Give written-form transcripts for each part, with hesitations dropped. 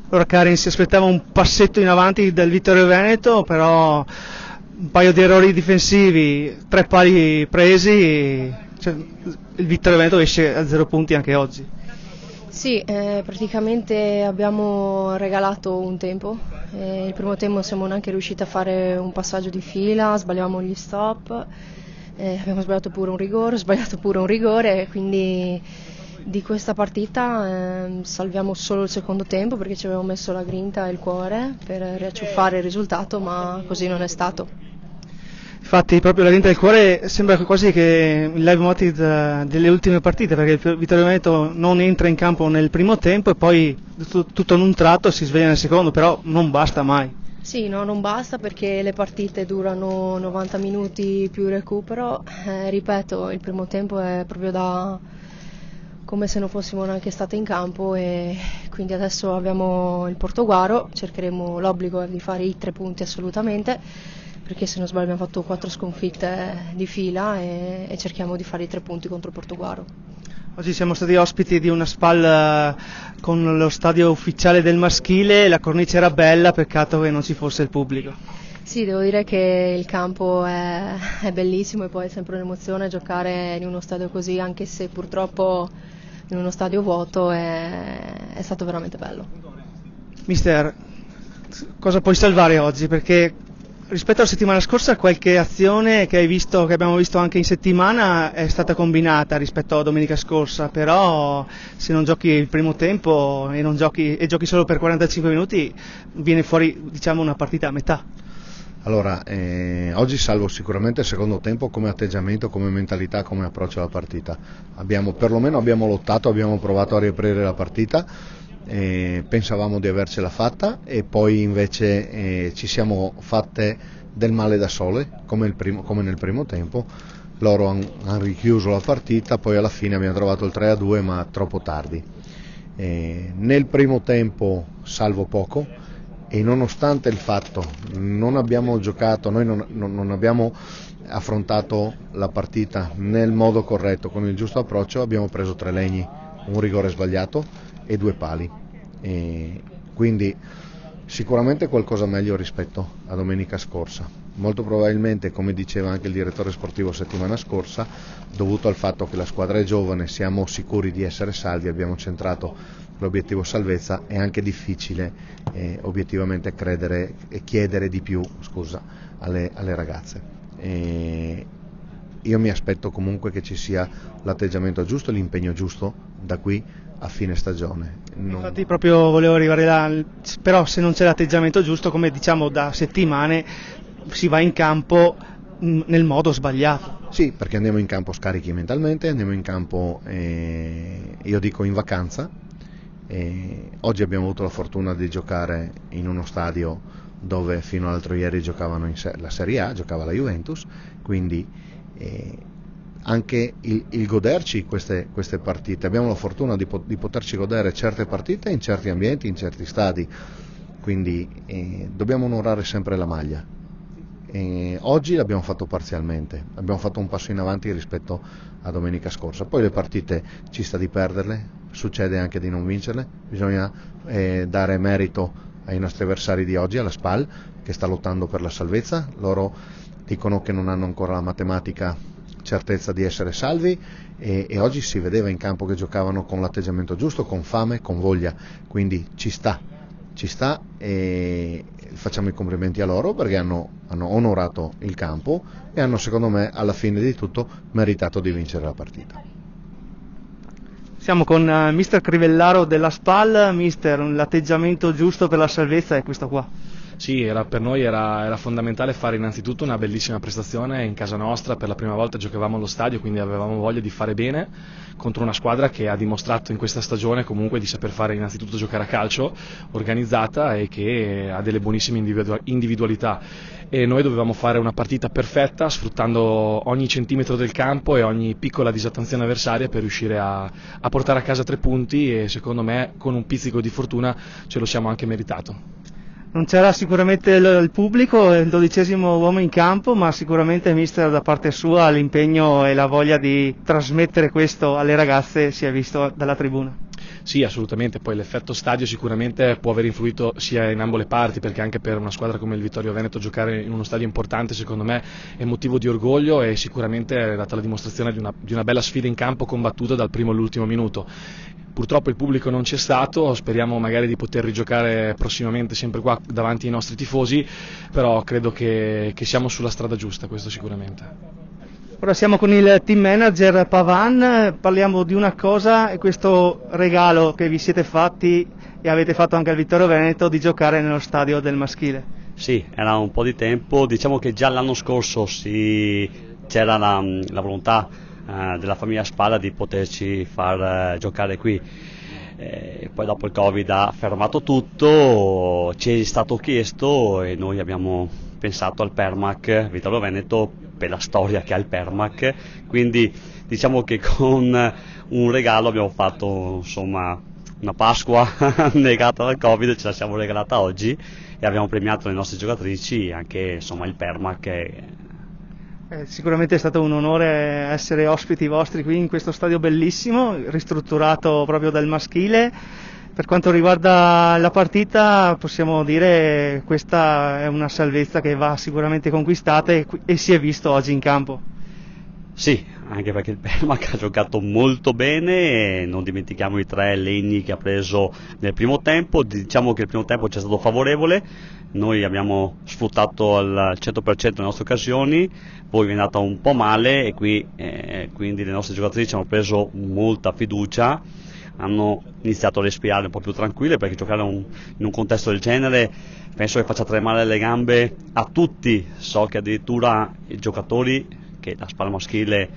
Allora Karin si aspettava un passetto in avanti del Vittorio Veneto, però un paio di errori difensivi, 3 pali presi, cioè, il Vittorio Veneto esce a 0 punti anche oggi. Sì, praticamente abbiamo regalato un tempo. Il primo tempo non siamo neanche riusciti a fare un passaggio di fila, sbagliavamo gli stop, abbiamo sbagliato pure un rigore, quindi di questa partita salviamo solo il secondo tempo perché ci avevamo messo la grinta e il cuore per riacciuffare il risultato, ma così non è stato. Infatti proprio la grinta del cuore sembra quasi che il leitmotiv delle ultime partite, perché il Vittorio Veneto non entra in campo nel primo tempo e poi tutto in un tratto si sveglia nel secondo, però non basta mai. Sì, no, non basta perché le partite durano 90 minuti più recupero. Ripeto, il primo tempo è proprio da come se non fossimo neanche state in campo e quindi adesso abbiamo il Portoguaro, cercheremo l'obbligo di fare i 3 punti assolutamente, perché se non sbaglio abbiamo fatto 4 sconfitte di fila e cerchiamo di fare i 3 punti contro il Portoguaro. Oggi siamo stati ospiti di una SPAL con lo stadio ufficiale del maschile, la cornice era bella, peccato che non ci fosse il pubblico. Sì, devo dire che il campo è bellissimo e poi è sempre un'emozione giocare in uno stadio così, anche se purtroppo in uno stadio vuoto è stato veramente bello. Mister, cosa puoi salvare oggi? Perché rispetto alla settimana scorsa qualche azione che abbiamo visto anche in settimana è stata combinata rispetto a domenica scorsa, però se non giochi il primo tempo e giochi solo per 45 minuti viene fuori, diciamo, una partita a metà. Allora, oggi salvo sicuramente il secondo tempo come atteggiamento, come mentalità, come approccio alla partita. Perlomeno abbiamo lottato, abbiamo provato a riaprire la partita, pensavamo di avercela fatta e poi invece ci siamo fatte del male da sole, come nel primo tempo. Loro hanno richiuso la partita, poi alla fine abbiamo trovato il 3-2 ma troppo tardi. Nel primo tempo salvo poco. E nonostante il fatto non abbiamo giocato, noi non abbiamo affrontato la partita nel modo corretto, con il giusto approccio, abbiamo preso 3 legni, un rigore sbagliato e 2 pali. Quindi sicuramente qualcosa meglio rispetto a domenica scorsa. Molto probabilmente, come diceva anche il direttore sportivo settimana scorsa, dovuto al fatto che la squadra è giovane, siamo sicuri di essere salvi, abbiamo centrato l'obiettivo salvezza, è anche difficile obiettivamente credere e chiedere di più, alle ragazze. Io mi aspetto comunque che ci sia l'atteggiamento giusto e l'impegno giusto da qui a fine stagione. Infatti proprio volevo arrivare là, però se non c'è l'atteggiamento giusto, come diciamo da settimane, si va in campo nel modo sbagliato. Sì, perché andiamo in campo scarichi mentalmente, andiamo in campo, io dico in vacanza. Oggi abbiamo avuto la fortuna di giocare in uno stadio dove fino all'altro ieri giocavano la Serie A, giocava la Juventus, quindi anche il goderci queste partite, abbiamo la fortuna di poterci godere certe partite in certi ambienti, in certi stadi, quindi dobbiamo onorare sempre la maglia. Oggi l'abbiamo fatto parzialmente, abbiamo fatto un passo in avanti rispetto a domenica scorsa, poi le partite ci sta di perderle, succede anche di non vincerle, bisogna dare merito ai nostri avversari di oggi, alla SPAL che sta lottando per la salvezza. Loro dicono che non hanno ancora la matematica certezza di essere salvi e oggi si vedeva in campo che giocavano con l'atteggiamento giusto, con fame, con voglia, quindi ci sta e facciamo i complimenti a loro perché hanno onorato il campo e hanno, secondo me, alla fine di tutto meritato di vincere la partita. Siamo con mister Crivellaro della SPAL. Mister, l'atteggiamento giusto per la salvezza è questo qua. Sì, per noi era fondamentale fare innanzitutto una bellissima prestazione in casa nostra, per la prima volta giocavamo allo stadio, quindi avevamo voglia di fare bene contro una squadra che ha dimostrato in questa stagione comunque di saper fare innanzitutto giocare a calcio, organizzata e che ha delle buonissime individualità. E noi dovevamo fare una partita perfetta sfruttando ogni centimetro del campo e ogni piccola disattenzione avversaria per riuscire a portare a casa 3 punti e secondo me con un pizzico di fortuna ce lo siamo anche meritato. Non c'era sicuramente il pubblico, il 12° uomo in campo, ma sicuramente mister da parte sua l'impegno e la voglia di trasmettere questo alle ragazze si è visto dalla tribuna. Sì, assolutamente, poi l'effetto stadio sicuramente può aver influito sia in ambo le parti, perché anche per una squadra come il Vittorio Veneto giocare in uno stadio importante secondo me è motivo di orgoglio e sicuramente è data la dimostrazione di una bella sfida in campo combattuta dal primo all'ultimo minuto. Purtroppo il pubblico non c'è stato, speriamo magari di poter rigiocare prossimamente sempre qua davanti ai nostri tifosi, però credo che siamo sulla strada giusta, questo sicuramente. Ora siamo con il team manager Pavan, parliamo di una cosa, e questo regalo che vi siete fatti e avete fatto anche al Vittorio Veneto di giocare nello stadio del maschile. Sì, era un po' di tempo, diciamo che già l'anno scorso c'era la volontà della famiglia Spalla di poterci far giocare qui. Poi dopo il Covid ha fermato tutto, ci è stato chiesto e noi abbiamo pensato al Permac Vittorio Veneto per la storia che ha il Permac, quindi diciamo che con un regalo abbiamo fatto insomma una Pasqua negata dal Covid, ce la siamo regalata oggi e abbiamo premiato le nostre giocatrici anche insomma il Permac. Sicuramente è stato un onore essere ospiti vostri qui in questo stadio bellissimo, ristrutturato proprio dal maschile. Per quanto riguarda la partita possiamo dire che questa è una salvezza che va sicuramente conquistata e si è visto oggi in campo. Sì, anche perché il Permac ha giocato molto bene, non dimentichiamo i 3 legni che ha preso nel primo tempo, diciamo che il primo tempo ci è stato favorevole, noi abbiamo sfruttato al 100% le nostre occasioni, poi è andata un po' male e quindi le nostre giocatrici hanno preso molta fiducia, hanno iniziato a respirare un po' più tranquille, perché giocare in un contesto del genere penso che faccia tremare le gambe a tutti, so che addirittura i giocatori che la Spalla maschile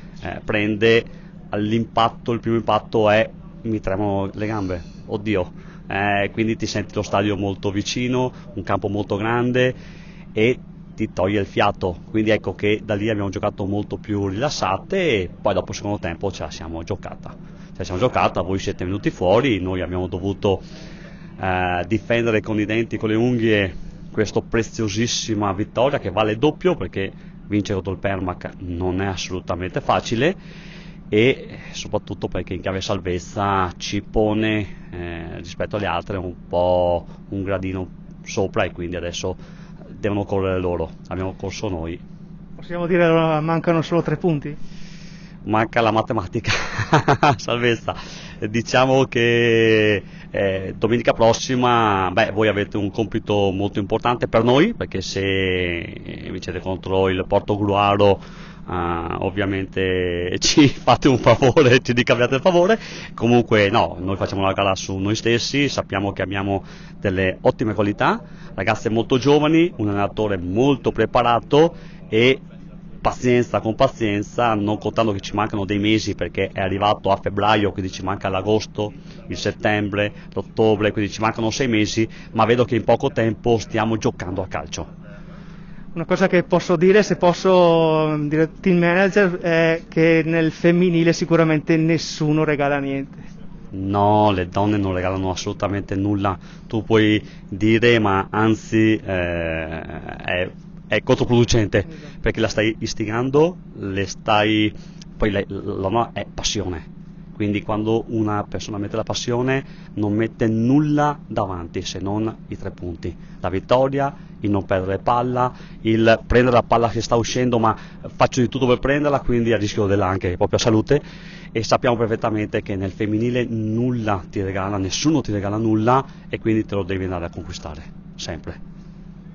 prende all'impatto, il primo impatto è mi tremano le gambe, oddio, quindi ti senti lo stadio molto vicino, un campo molto grande e ti toglie il fiato, quindi ecco che da lì abbiamo giocato molto più rilassate e poi dopo il secondo tempo ce la siamo giocata, voi siete venuti fuori, noi abbiamo dovuto difendere con i denti, con le unghie questa preziosissima vittoria che vale doppio, perché vincere contro il Permac non è assolutamente facile e soprattutto perché in chiave salvezza ci pone rispetto alle altre un po' un gradino sopra e quindi adesso devono correre loro, abbiamo corso noi. Possiamo dire che mancano solo 3 punti? Manca la matematica salvezza, diciamo che domenica prossima voi avete un compito molto importante per noi, perché se vincete contro il Portogruaro ovviamente ci fate un favore, ci ricambiate il favore, comunque no, noi facciamo la gara su noi stessi, sappiamo che abbiamo delle ottime qualità, ragazze molto giovani, un allenatore molto preparato e con pazienza, non contando che ci mancano dei mesi, perché è arrivato a febbraio, quindi ci manca l'agosto, il settembre, l'ottobre, quindi ci mancano 6 mesi, ma vedo che in poco tempo stiamo giocando a calcio. Una cosa che posso dire, se posso dire team manager, è che nel femminile sicuramente nessuno regala niente. No, le donne non regalano assolutamente nulla, tu puoi dire, ma anzi è controproducente, perché la stai istigando, poi la donna è passione, quindi quando una persona mette la passione non mette nulla davanti se non i 3 punti, la vittoria, il non perdere palla, il prendere la palla che sta uscendo ma faccio di tutto per prenderla, quindi a rischio della anche propria salute, e sappiamo perfettamente che nel femminile nulla ti regala, nessuno ti regala nulla e quindi te lo devi andare a conquistare, sempre.